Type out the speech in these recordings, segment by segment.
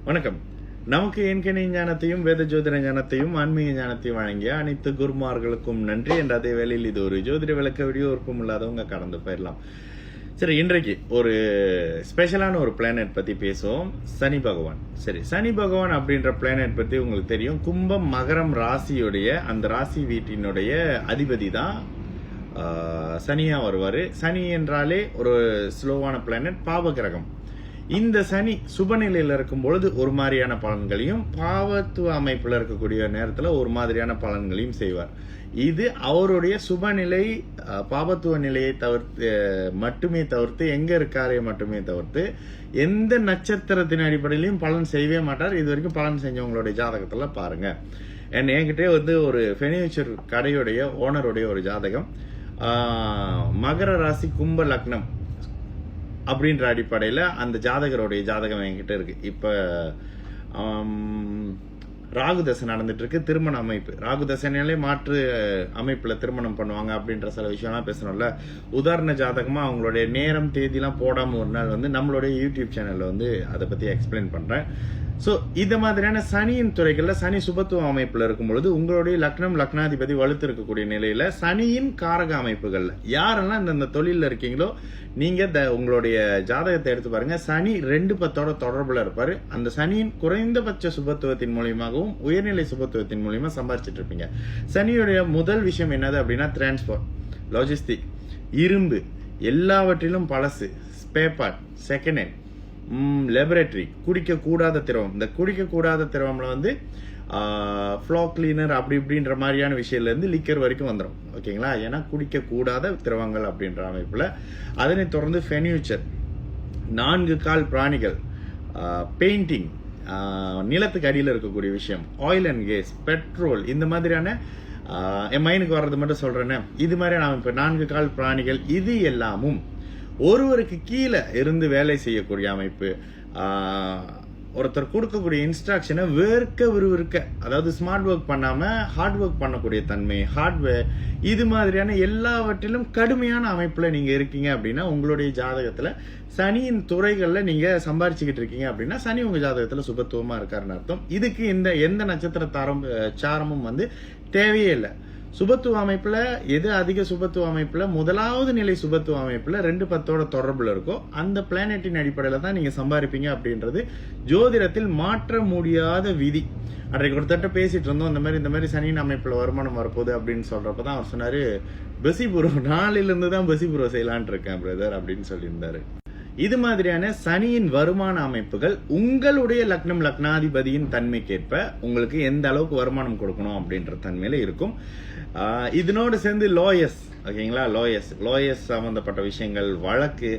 வணக்கம். நமக்கு எண்கணி ஞானத்தையும் வேத ஜோதிட ஞானத்தையும் ஆன்மீக ஞானத்தையும் வழங்கிய அனைத்து குருமார்களுக்கும் நன்றி. என்ற அதே வேளையில் இது ஒரு ஜோதிட விளக்க வீடியோ, விருப்பம் இல்லாதவங்க கடந்து போயிடலாம். சரி, இன்றைக்கு ஒரு ஸ்பெஷலான ஒரு பிளானட் பத்தி பேசுவோம். சனி பகவான். சரி, சனி பகவான் அப்படின்ற பிளானட் பத்தி உங்களுக்கு தெரியும். கும்பம் மகரம் ராசியுடைய அந்த ராசி வீட்டினுடைய அதிபதி தான் சனியா வருவாரு. சனி என்றாலே ஒரு ஸ்லோவான பிளானட், பாவ கிரகம். இந்த சனி சுபநிலையில் இருக்கும் பொழுது ஒரு மாதிரியான பலன்களையும், பாவத்துவ அமைப்புல இருக்கக்கூடிய நேரத்துல ஒரு மாதிரியான பலன்களையும் செய்வார். இது அவருடைய சுபநிலை பாவத்துவ நிலையை மட்டுமே தவிர்த்து எங்க இருக்காரே மட்டுமே தவிர்த்து எந்த நட்சத்திரத்தின் அடிப்படையிலையும் பலன் செய்யவே மாட்டார். இது வரைக்கும் பலன் செஞ்சவங்களுடைய ஜாதகத்துல பாருங்க. என்கிட்ட ஒரு ஃபர்னிச்சர் கடையுடைய ஓனருடைய ஒரு ஜாதகம், மகர ராசி கும்ப லக்னம் அப்படின்ற அடிப்படையில் அந்த ஜாதகருடைய ஜாதகம் என்கிட்ட இருக்கு. இப்ப ராகுதசை நடந்துட்டு இருக்கு. திருமண அமைப்பு ராகுதசைனாலே மாற்று அமைப்புல திருமணம் பண்ணுவாங்க அப்படின்ற சில விஷயம்லாம் பேசணும்ல. உதாரண ஜாதகமா அவங்களுடைய நேரம் தேதிலாம் போடாம ஒரு நாள் நம்மளுடைய யூடியூப் சேனல்ல அதை பத்தி எக்ஸ்பிளைன் பண்றேன். சோ இந்த மாதிரியான சனியின் துறைகள்ல சனி சுபத்துவ அமைப்புல இருக்கும் பொழுது உங்களுடைய லக்னம் லக்னாதிபதி வலுத்து இருக்கக்கூடிய நிலையில சனியின் காரக அமைப்புகள்ல யாரெல்லாம் இந்த தொழில இருக்கீங்களோ நீங்க உங்களுடைய ஜாதகத்தை எடுத்து பாருங்க. சனி 2-10 தொடர்புல இருப்பாரு. அந்த சனியின் குறைந்தபட்ச சுபத்துவத்தின் மூலியமாகவும் உயர்நிலை சுபத்துவத்தின் மூலியமா சம்பாதிச்சிட்டு இருப்பீங்க. சனியுடைய முதல் விஷயம் என்னது அப்படின்னா டிரான்ஸ்போர்ட், லாஜிஸ்டிக், இரும்பு, எல்லாவற்றிலும் பழசு, spare part, second hand, laboratory, குடிக்க கூடாத திரவம். இந்த குடிக்க கூடாத திரவம்ல ஃப்ளோ கிளீனர் அப்படி இப்படின்ற மாதிரியான விஷயத்துல இருந்து லிக்கர் வரைக்கும் வந்துடும். ஓகேங்களா? ஏன்னா குடிக்க கூடாத திரவங்கள் அப்படின்ற அமைப்புல. அதனை தொடர்ந்து ஃபர்னிச்சர், 4 கால் பிராணிகள், பெயிண்டிங், நிலத்துக்கு அடியில் இருக்கக்கூடிய விஷயம், ஆயில் அண்ட் கேஸ், பெட்ரோல், இந்த மாதிரியான என் மைனுக்கு வர்றது மட்டும் சொல்றேன்னு, இது மாதிரியான அமைப்பு 4 கால் பிராணிகள், இது எல்லாமும் ஒருவருக்கு கீழே இருந்து வேலை செய்யக்கூடிய அமைப்பு. ஒருத்தர் கொடுக்கக்கூடிய இன்ஸ்ட்ரக்ஷனை விறுவிறுக்க, அதாவது ஸ்மார்ட் ஒர்க் பண்ணாம ஹார்ட் ஒர்க் பண்ணக்கூடிய தன்மை, ஹார்ட்வேர், இது மாதிரியான எல்லாவற்றிலும் கடுமையான அமைப்புல நீங்க இருக்கீங்க அப்படின்னா உங்களுடைய ஜாதகத்துல சனியின் துறைகள்ல நீங்க சம்பாரிச்சுக்கிட்டு இருக்கீங்க அப்படின்னா சனி உங்க ஜாதகத்துல சுபத்துவமா இருக்காருன்னு அர்த்தம். இதுக்கு எந்த நட்சத்திர சாரமும் தேவையே இல்லை. சுபத்துவ அமைப்புல எது அதிக சுபத்துவ அமைப்புல முதலாவது நிலை சுபத்துவ அமைப்புல 2-10 தொடர்புல இருக்கோ அந்த பிளானட்டின் அடிப்படையில தான் நீங்க சம்பாதிப்பீங்க அப்படின்றது ஜோதிடத்தில் மாற்ற முடியாத விதி. அன்றைக்கு ஒருத்தட்ட பேசிட்டு இருந்தோம், இந்த மாதிரி சனியின் அமைப்புல வருமானம் வரப்போகுது அப்படின்னு சொல்றப்பதான் அவர் சொன்னாரு, பெசிபுரோ நாளில இருந்து தான் பெசிபுரோ செய்யலான் இருக்கேன் பிரதர் அப்படின்னு சொல்லியிருந்தாரு. இது மாதிரியான சனியின் வருமான அமைப்புகள் உங்களுடைய லக்னம் லக்னாதிபதியின் தன்மைக்கேற்ப உங்களுக்கு எந்த அளவுக்கு வருமானம் கொடுக்கணும் அப்படின்ற தன்மையில இருக்கும். இதனோடு சேர்ந்து லோயஸ், ஓகேங்களா, லோயஸ் சம்பந்தப்பட்ட விஷயங்கள், வழக்கு,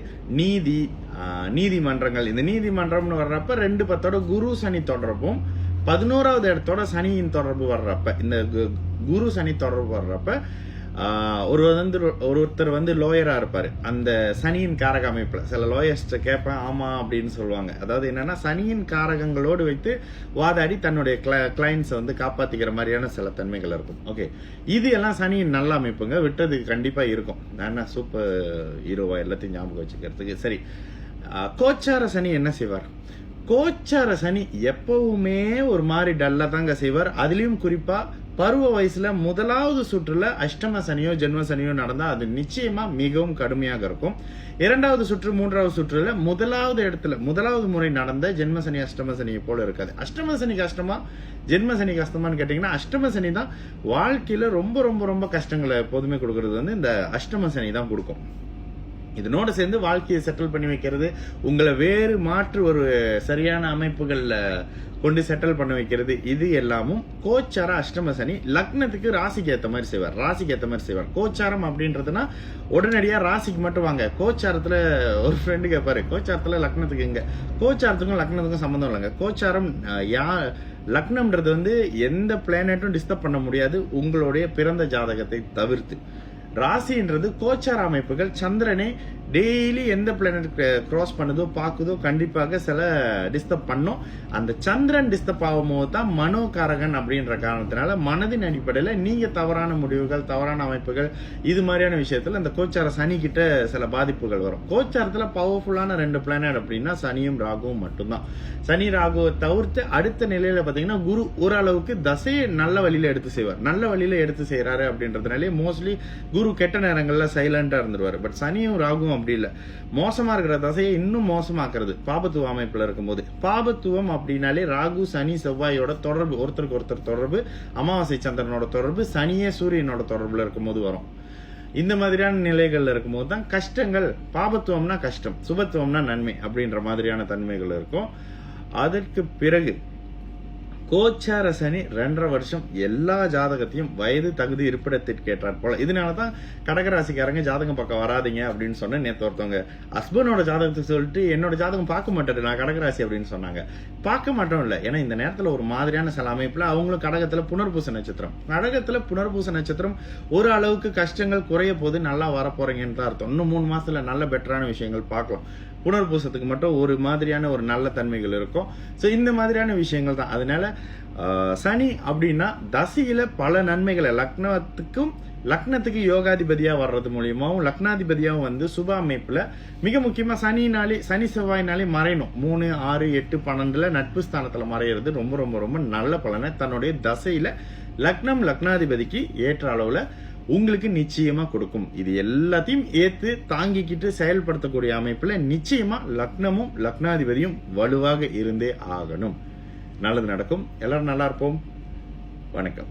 நீதிமன்றங்கள். இந்த நீதிமன்றம்னு வர்றப்ப 2-10 குரு சனி தொடர்பும் 11வது இடத்தோட சனியின் தொடர்பு வர்றப்ப, இந்த குரு சனி தொடர்பு வர்றப்ப ஒருத்தர் லோயரா இருப்பாரு அந்த சனியின் காரக அமைப்புல. சில லோயர்ஸ்ட கேட்பேன், ஆமா அப்படின்னு சொல்லுவாங்க. அதாவது என்னன்னா சனியின் காரகங்களோடு வைத்து வாதாடி தன்னுடைய கிளைண்ட்ஸ் காப்பாத்திக்கிற மாதிரியான சில தன்மைகள் இருக்கும். ஓகே, இது எல்லாம் சனியின் நல்ல அமைப்புங்க. விட்டது கண்டிப்பா இருக்கும். நான் சூப்பர் ஹீரோவா எல்லாத்தையும் ஞாபகம் வச்சுக்கிறதுக்கு. சரி, கோச்சார சனி என்ன செய்வார்? கோச்சார சனி எப்பவுமே ஒரு மாதிரி டல்லா தாங்க செய்வார். அதுலயும் குறிப்பா பருவ வயசுல முதலாவது சுற்றுல அஷ்டம சனியோ ஜென்ம சனியோ நடந்தா அது நிச்சயமா மிகவும் கடுமையாக இருக்கும். 2வது சுற்று 3வது சுற்றுல முதலாவது முறை நடந்த ஜென்ம சனி அஷ்டம சனியை போல இருக்காது. அஷ்டம சனி கஷ்டமா ஜென்ம சனி கஷ்டமான்னு கேட்டீங்கன்னா அஷ்டம சனி தான் வாழ்க்கையில ரொம்ப ரொம்ப ரொம்ப கஷ்டங்களை எப்போதுமே கொடுக்கறது இந்த அஷ்டம சனி தான் கொடுக்கும். இதனோட சேர்ந்து வாழ்க்கையை செட்டில் பண்ணி வைக்கிறது, உங்களை வேறு மாற்று ஒரு சரியான அமைப்புகள்ல கொண்டு செட்டில் பண்ண வைக்கிறது, இது எல்லாமும் கோச்சார அஷ்டம சனி லக்னத்துக்கு ராசிக்கு ஏத்த மாதிரி செய்வார். கோச்சாரம் அப்படின்றதுன்னா உடனடியா ராசிக்கு மட்டும் வாங்க. கோச்சாரத்துல ஒரு ஃப்ரெண்டு கேட்பாரு, கோச்சாரத்துல லக்னத்துக்கு எங்க? கோச்சாரத்துக்கும் லக்னத்துக்கும் சம்பந்தம் இல்லைங்க. கோச்சாரம் லக்னம்ன்றது எந்த பிளானட்டும் டிஸ்டர்ப் பண்ண முடியாது உங்களுடைய பிறந்த ஜாதகத்தை தவிர்த்து. ராசின்றது கோச்சார அமைப்புகள் சந்திரனை டெய்லி எந்த பிளானட் கிராஸ் பண்ணுதோ பார்க்குதோ கண்டிப்பாக சில டிஸ்டர்ப் பண்ணும். அந்த சந்திரன் டிஸ்டர்ப் ஆகும்போது தான் மனோகாரகன் அப்படின்ற காரணத்தினால மனதின் அடிப்படையில் நீங்க தவறான முடிவுகள், தவறான அமைப்புகள், இது மாதிரியான விஷயத்துல இந்த கோச்சார சனி கிட்ட சில பாதிப்புகள் வரும். கோச்சாரத்துல பவர்ஃபுல்லான 2 பிளானட் அப்படின்னா சனியும் ராகுவும் மட்டும்தான். சனி ராகுவை தவிர்த்து அடுத்த நிலையில பாத்தீங்கன்னா குரு ஓரளவுக்கு தசையை நல்ல வழியில எடுத்து செய்வார். நல்ல வழியில எடுத்து செய்யறாரு அப்படின்றதுனாலே மோஸ்ட்லி குரு கெட்ட நேரங்கள்ல சைலண்டா இருந்துருவாரு. பட் சனியும் ராகுவும் அப்படி இல்லை. மோசமா இருக்கிற தசையை இன்னும் மோசமாக்குறது பாபத்துவ அமைப்புல இருக்கும்போது. பாபத்துவம் அப்படின்னாலே ராகு சனி செவ்வாயோட தொடர்பு, ஒருத்தருக்கு ஒருத்தர் தொடர்பு, அமாவாசை சந்திரனோட தொடர்பு, சனியே சூரியனோட தொடர்புல இருக்கும்போது வரும். இந்த மாதிரியான நிலைகள்ல இருக்கும்போது தான் கஷ்டங்கள். பாபத்துவம்னா கஷ்டம், சுபத்துவம்னா நன்மை அப்படின்ற மாதிரியான தன்மைகள் இருக்கும். அதற்கு பிறகு கோச்சார சனி 2.5 வருஷம் எல்லா ஜாதகத்தையும் வயது, தகுதி, இருப்பிடத்திற்கு ஏற்றாற் போல. இதனாலதான் கடகராசிக்காரங்க ஜாதகம் பார்க்க வராதிங்க அப்படின்னு சொன்ன. நேற்று ஒருத்தவங்க ஹஸ்பண்டோட ஜாதகத்தை சொல்லிட்டு என்னோட ஜாதகம் பார்க்க மாட்டேன், நான் கடகராசி அப்படின்னு சொன்னாங்க. பார்க்க மாட்டோம் இல்ல, ஏன்னா இந்த நேரத்துல ஒரு மாதிரியான சில அமைப்புல அவங்களும் கடகத்துல புனர்பூச நட்சத்திரம். கடகத்துல புனர்பூச நட்சத்திரம் ஒரு அளவுக்கு கஷ்டங்கள் குறைய போது நல்லா வரப்போறீங்கன்னு தான் அர்த்தம். இன்னும் 3 மாசத்துல நல்ல பெட்டரான விஷயங்கள் பார்க்கலாம். புனர்பூசத்துக்கு மட்டும் ஒரு மாதிரியான ஒரு நல்ல தன்மைகள் இருக்கும். ஸோ இந்த மாதிரியான விஷயங்கள் தான். அதனால சனி அப்படின்னா தசையில பல நன்மைகளை லக்னத்துக்கு யோகாதிபதியா வர்றது மூலியமாவும் லக்னாதிபதியாவும் வந்து சுப அமைப்புல மிக முக்கியமா சனி செவ்வாய்னாலே மறையணும். 3, 6, 8, 12 நட்பு ஸ்தானத்துல மறையிறது ரொம்ப ரொம்ப ரொம்ப நல்ல பலனை தன்னுடைய தசையில லக்னாதிபதிக்கு ஏற்ற அளவுல உங்களுக்கு நிச்சயமா கொடுக்கும். இது எல்லாத்தையும் ஏத்து தாங்கிக்கிட்டு செயல்படுத்தக்கூடிய அமைப்புல நிச்சயமா லக்னமும் லக்னாதிபதியும் வலுவாக இருந்தே ஆகணும். நல்லது நடக்கும். எல்லாரும் நல்லா இருப்போம். வணக்கம்.